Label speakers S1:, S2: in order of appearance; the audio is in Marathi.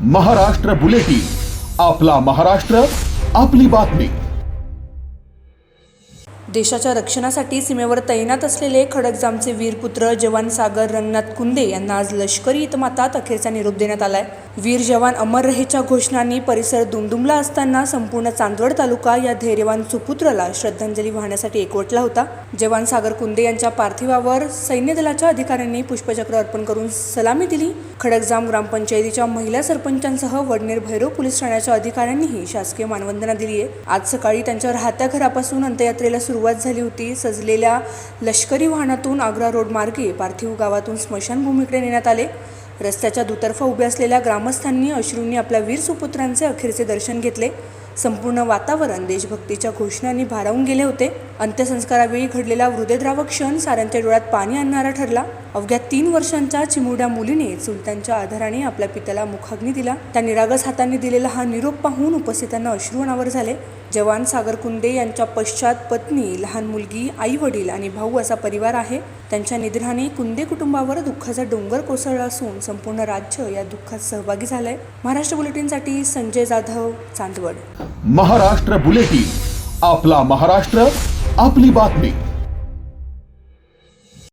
S1: महाराष्ट्र बुलेटिन, आपला महाराष्ट्र, आपली बातमी।
S2: देशाच्या रक्षणासाठी सीमेवर तैनात असलेले खडकजामचे वीरपुत्र जवान सागर रंगनाथ कुंदे यांना आज लष्करी इतमातात अखेरचा निरोप देण्यात आलाय। वीर जवान अमर रहेच्या घोषणांनी परिसर दुमदुमला असताना संपूर्ण चांदवड तालुका या धैर्यवान सुपुत्राला श्रद्धांजली वाहण्यासाठी एकवटला होता। जवान सागर कुंदे यांच्या पार्थिवावर सैन्य दलाच्या अधिकाऱ्यांनी पुष्पचक्र अर्पण करून सलामी दिली। खडकजाम ग्रामपंचायतीच्या महिला सरपंचांसह वडनेर भैरव पोलीस ठाण्याच्या अधिकाऱ्यांनीही शासकीय मानवंदना दिली आहे। आज सकाळी त्यांच्या राहत्या घरापासून अंत्ययात्रेला सुरुवात झाली होती। सजलेल्या लष्करी वाहनातून आग्रा रोड मार्गे पार्थिव गावातून स्मशानभूमीकडे नेण्यात आले। रस्त्याच्या दुतर्फा उभे असलेल्या ग्रामस्थांनी अश्रूंनी आपल्या वीर सुपुत्रांचे अखेरचे दर्शन घेतले। संपूर्ण वातावरण देशभक्तीच्या घोषणांनी भारावून गेले होते। अंत्यसंस्कारावेळी घडलेला हृदयद्रावक क्षण साऱ्यांच्या डोळ्यात पाणी आणणारा ठरला। अवघ्या 3 वर्षांच्या चिमुरड्या मुलीने चुलत्यांच्या आधाराने आपल्या पित्याला मुखाग्नी दिला। त्या निरागस हातांनी दिलेला हा निरोप पाहून उपस्थितांना अश्रू अनावर झाले। जवान सागर कुंदे यांच्या पश्चात पत्नी, लहान मुलगी, आई वडील आणि भाऊ असा परिवार आहे। त्यांच्या निधनाने कुंदे कुटुंबावर दुःखाचा डोंगर कोसळला असून संपूर्ण राज्य या दुःखात सहभागी झालंय। महाराष्ट्र बुलेटिनसाठी संजय जाधव, चांदवड।
S1: महाराष्ट्र बुलेटिन, आपला महाराष्ट्र, आपली बातमी।